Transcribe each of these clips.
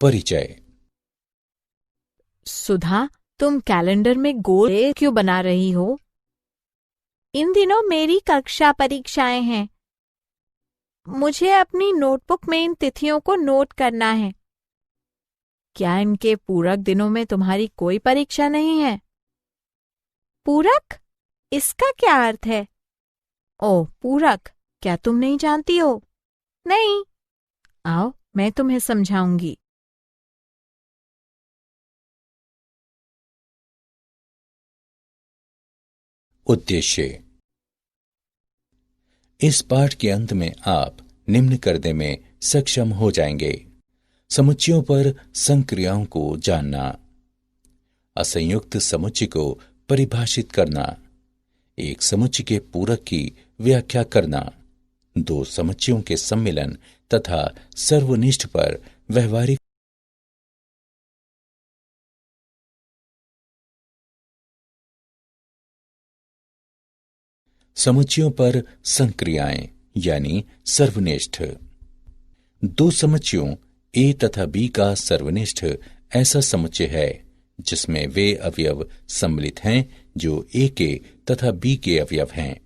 परिचय। सुधा, तुम कैलेंडर में गोल क्यों बना रही हो? इन दिनों मेरी कक्षा परीक्षाएं हैं। मुझे अपनी नोटबुक में इन तिथियों को नोट करना है। क्या इनके पूरक दिनों में तुम्हारी कोई परीक्षा नहीं है? पूरक? इसका क्या अर्थ है? ओह, पूरक, क्या तुम नहीं जानती हो? नहीं। आओ, मैं तुम्हें समझाऊंगी। उद्देश्य। इस पाठ के अंत में आप निम्न करने में सक्षम हो जाएंगे: समुच्चयों पर संक्रियाओं को जानना, असंयुक्त समुच्चय को परिभाषित करना, एक समुच्चय के पूरक की व्याख्या करना, दो समुच्चयों के सम्मिलन तथा सर्वनिष्ठ पर व्यवहारिक समुच्चयों पर संक्रियाएं यानी सर्वनिष्ठ। दो समुच्चयों ए तथा बी का सर्वनिष्ठ ऐसा समुच्चय है जिसमें वे अवयव सम्मिलित हैं जो ए के तथा बी के अवयव हैं।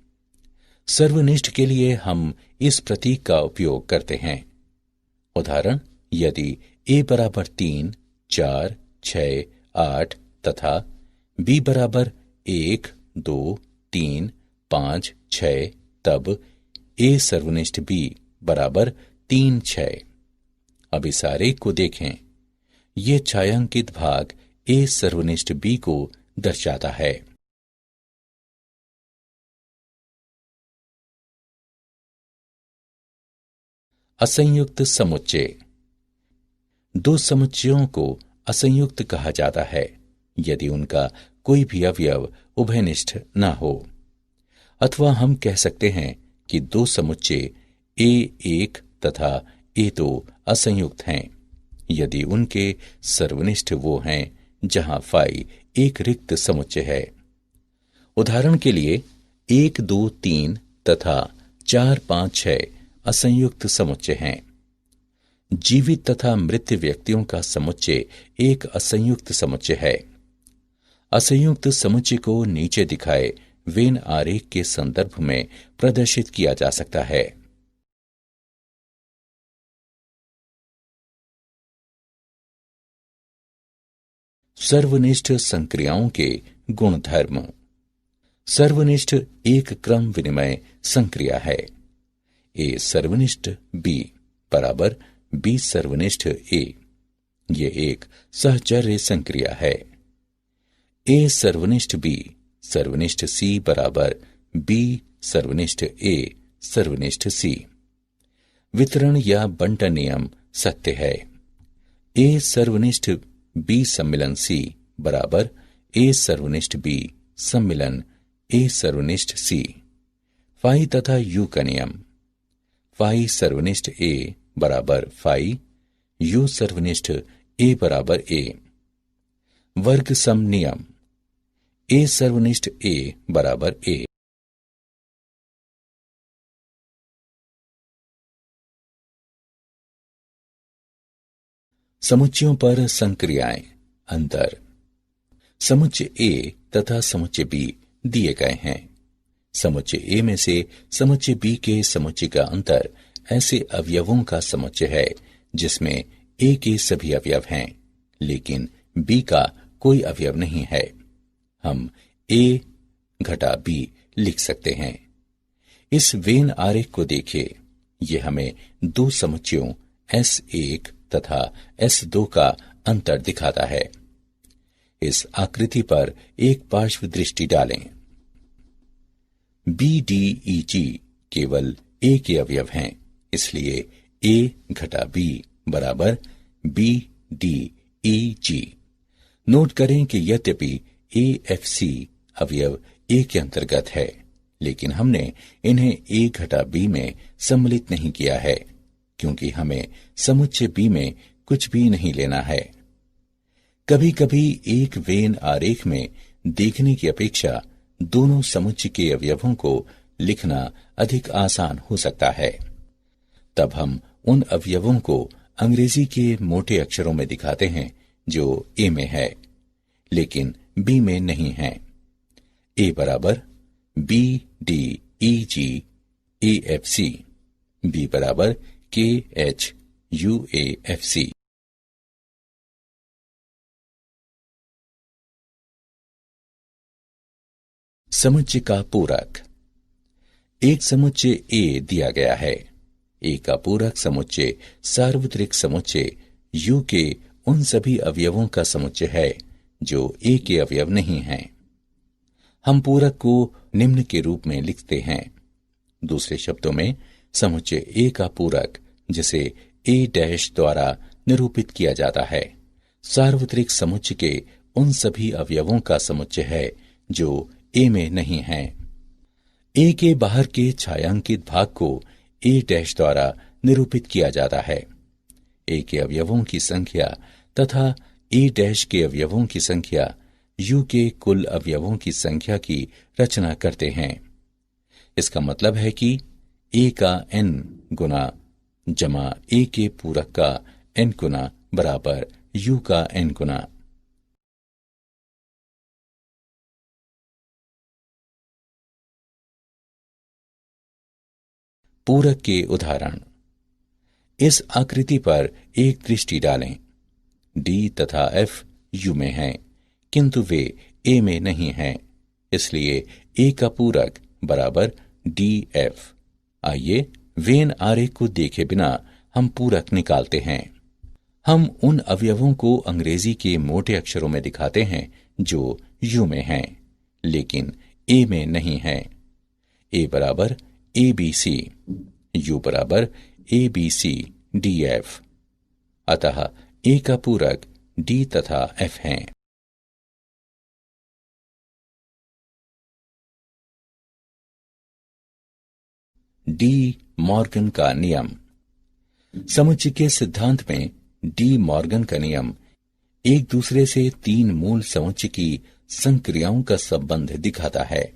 सर्वनिष्ठ के लिए हम इस प्रतीक का उपयोग करते हैं। उदाहरण, यदि ए बराबर 3, 4, 6, 8 तथा बी बराबर 1, 2, 3, 5, 6, तब ए सर्वनिष्ठ बी बराबर 3, 6। अब इस आरेख को देखें। ये छायांकित भाग ए सर्वनिष्ठ बी को दर्शाता है। असंयुक्त समुच्चय। दो समुच्चयों को असंयुक्त कहा जाता है यदि उनका कोई भी अवयव उभयनिष्ठ न हो, अथवा हम कह सकते हैं कि दो समुच्चय A1 तथा A2 असंयुक्त हैं यदि उनके सर्वनिष्ठ वो हैं जहां फाई एक रिक्त समुच्चय है। उदाहरण के लिए 1, 2, 3 तथा 4, 5, 6 असंयुक्त समुच्चय हैं। जीवित तथा मृत व्यक्तियों का समुच्चय एक असंयुक्त समुच्चय है। असंयुक्त समुच्चय को नीचे दिखाए वेन आरेख के संदर्भ में प्रदर्शित किया जा सकता है। सर्वनिष्ठ संक्रियाओं के गुणधर्म। सर्वनिष्ठ एक क्रम विनिमय संक्रिया है। ए सर्वनिष्ठ बी बराबर बी सर्वनिष्ठ ए, ये एक सहचर्य संक्रिया है। ए सर्वनिष्ठ बी सर्वनिष्ठ सी बराबर बी सर्वनिष्ठ ए सर्वनिष्ठ सी। वितरण या बंटन नियम सत्य है। ए सर्वनिष्ठ बी सम्मिलन सी बराबर ए सर्वनिष्ठ बी सम्मिलन ए सर्वनिष्ठ सी। फाई तथा यू का नियम। फाई सर्वनिष्ठ ए बराबर फाई, यू सर्वनिष्ठ ए बराबर ए। वर्ग सम नियम। ए सर्वनिष्ठ ए बराबर ए। समुच्चयों पर संक्रियाएं। अंतर। समुच्चय ए तथा समुच्चय बी दिए गए हैं। समुच्चय ए में से समुच्चय बी के समुच्चय का अंतर ऐसे अवयवों का समुच्चय है जिसमें ए के सभी अवयव हैं लेकिन बी का कोई अवयव नहीं है। हम ए घटा बी लिख सकते हैं। इस वेन आरेख को देखिए। यह हमें दो समुच्चयों S1 तथा S2 का अंतर दिखाता है। इस आकृति पर एक पार्श्व दृष्टि डालें। BDEG केवल ए के अवयव हैं, इसलिए ए घटा बी बराबर BDEG। नोट करें कि यद्यपि AFC अवयव ए के अंतर्गत है लेकिन हमने इन्हें ए घटा बी में सम्मिलित नहीं किया है क्योंकि हमें समुच्चय बी में कुछ भी नहीं लेना है। कभी कभी एक वेन आरेख में देखने की अपेक्षा दोनों समुच्चय के अवयवों को लिखना अधिक आसान हो सकता है। तब हम उन अवयवों को अंग्रेजी के मोटे अक्षरों में दिखाते हैं जो ए में है लेकिन बी में नहीं है। ए बराबर B D E G A F C, B बराबर K H U A F C. समुच्चय का पूरक। एक समुच्चय ए दिया गया है। ए का पूरक समुच्चय सार्वत्रिक समुच्चय यू के उन सभी अवयवों का समुच्चय है जो ए के अवयव नहीं हैं। हम पूरक को निम्न के रूप में लिखते हैं। दूसरे शब्दों में समुच्चय ए का पूरक जिसे ए डैश द्वारा निरूपित किया जाता है सार्वत्रिक समुच्चय के उन सभी अवयवों का समुच्चय है जो ए में नहीं है। ए के बाहर के छायांकित भाग को ए डैश द्वारा निरूपित किया जाता है। ए के अवयवों की संख्या तथा ए डैश के अवयवों की संख्या यू के कुल अवयवों की संख्या की रचना करते हैं। इसका मतलब है कि ए का n गुना जमा ए के पूरक का n गुना बराबर यू का n गुना। पूरक के उदाहरण। इस आकृति पर एक दृष्टि डालें। डी तथा एफ यू में हैं, किंतु वे ए में नहीं हैं, इसलिए ए का पूरक बराबर डी एफ। आइए वेन आरेख को देखे बिना हम पूरक निकालते हैं। हम उन अवयवों को अंग्रेजी के मोटे अक्षरों में दिखाते हैं जो यू में हैं, लेकिन ए में नहीं हैं। ए बराबर ए बी सी, यू बराबर A B C D F. अतः ए का पूरक डी तथा एफ हैं। डी मॉर्गन का नियम। समुच्चय के सिद्धांत में डी मॉर्गन का नियम एक दूसरे से तीन मूल समुच्चय की संक्रियाओं का संबंध दिखाता है: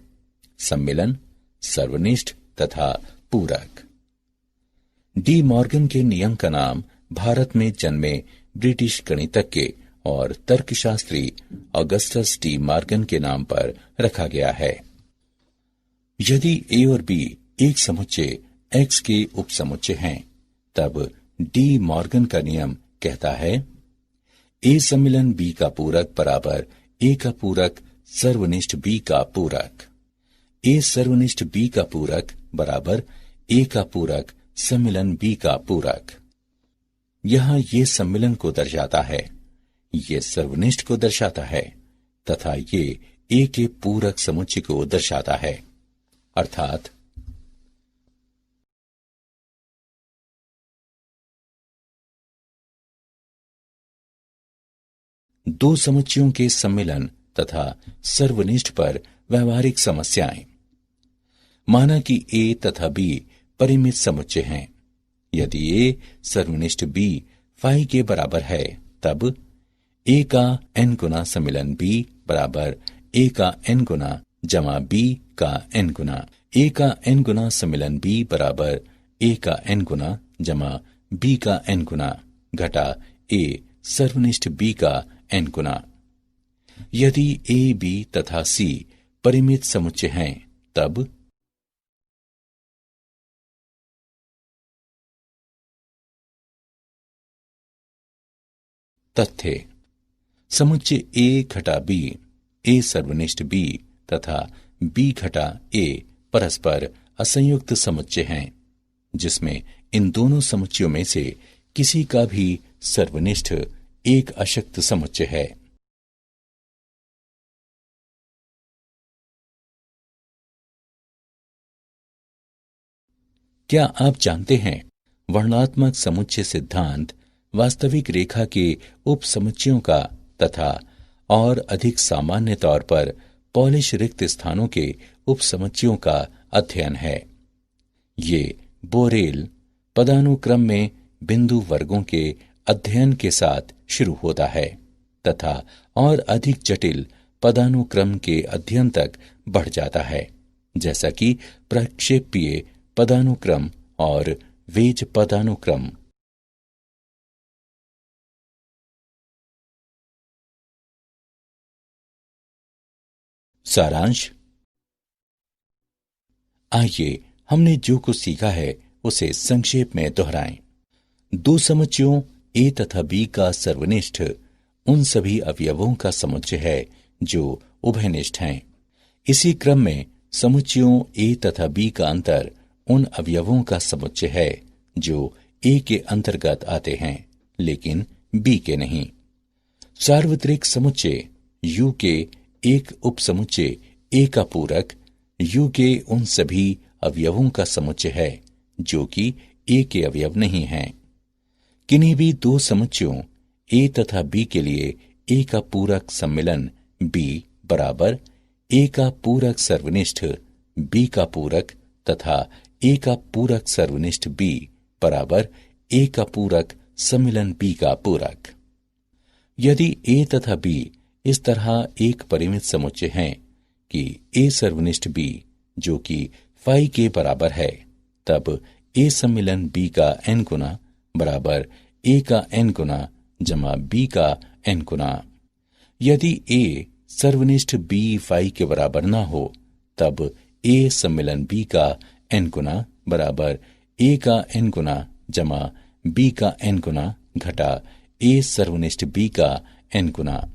सम्मिलन, सर्वनिष्ठ तथा पूरक। डी मॉर्गन के नियम का नाम भारत में जन्मे ब्रिटिश गणितज्ञ और तर्कशास्त्री ऑगस्टस डी मॉर्गन के नाम पर रखा गया है। यदि ए और बी एक समुच्चय एक्स के उपसमुच्चय हैं, तब डी मॉर्गन का नियम कहता है ए सम्मिलन बी का पूरक बराबर ए का पूरक सर्वनिष्ठ बी का पूरक। ए सर्वनिष्ठ बी का पूरक बराबर ए का पूरक सम्मिलन बी का पूरक। यहां ये सम्मिलन को दर्शाता है, ये सर्वनिष्ठ को दर्शाता है तथा ये ए के पूरक समुच्चय को दर्शाता है। अर्थात दो समुच्चयों के सम्मिलन तथा सर्वनिष्ठ पर व्यवहारिक समस्याएं। माना कि ए तथा बी परिमित समुच्चय हैं। यदि ए सर्वनिष्ठ बी फाई के बराबर है, तब ए का n गुना सम्मिलन बी बराबर ए का n गुना जमा बी का n गुना। ए का n गुना सम्मिलन बी बराबर ए का n गुना जमा बी का n गुना घटा ए सर्वनिष्ठ बी का n गुना। यदि ए बी तथा सी परिमित समुच्चय हैं, तब तथ्य समुच्चय ए घटा बी, ए सर्वनिष्ठ बी तथा बी घटा ए परस्पर असंयुक्त समुच्चय हैं, जिसमें इन दोनों समुच्चयों में से किसी का भी सर्वनिष्ठ एक अशक्त समुच्चय है। क्या आप जानते हैं वर्णनात्मक समुच्चय सिद्धांत वास्तविक रेखा के उपसमुच्चयों का तथा और अधिक सामान्य तौर पर पॉलिश रिक्त स्थानों के उपसमुच्चयों का अध्ययन है। ये बोरेल पदानुक्रम में बिंदु वर्गों के अध्ययन के साथ शुरू होता है तथा और अधिक जटिल पदानुक्रम के अध्ययन तक बढ़ जाता है, जैसा कि प्रक्षेपीय पदानुक्रम और वेज पदानुक्रम। सारांश। आइए हमने जो कुछ सीखा है उसे संक्षेप में दोहराएं। दो समुच्चयों ए तथा बी का सर्वनिष्ठ उन सभी अवयवों का समुच्चय है जो उभयनिष्ठ हैं। इसी क्रम में समुच्चयों ए तथा बी का अंतर उन अवयवों का समुच्चय है जो ए के अंतर्गत आते हैं लेकिन बी के नहीं। सार्वत्रिक समुच्चय यू के एक उपसमुच्चय ए का पूरक यू के उन सभी अवयवों का समुच्चय है जो कि ए के अवयव नहीं हैं। किन्हीं भी दो समुच्चयों ए तथा बी के लिए ए का पूरक सम्मिलन बी बराबर ए का पूरक सर्वनिष्ठ बी का पूरक तथा ए का पूरक सर्वनिष्ठ बी बराबर ए का पूरक सम्मिलन बी का पूरक। यदि ए तथा बी इस तरह एक परिमित समुच्चय हैं कि ए सर्वनिष्ठ बी जो कि फाई के बराबर है, तब ए सम्मिलन बी का n गुना बराबर ए का n गुना जमा बी का n गुना। यदि ए सर्वनिष्ठ बी फाई के बराबर ना हो, तब ए सम्मिलन बी का n गुना बराबर ए का n गुना जमा बी का n गुना घटा ए सर्वनिष्ठ बी का n गुना।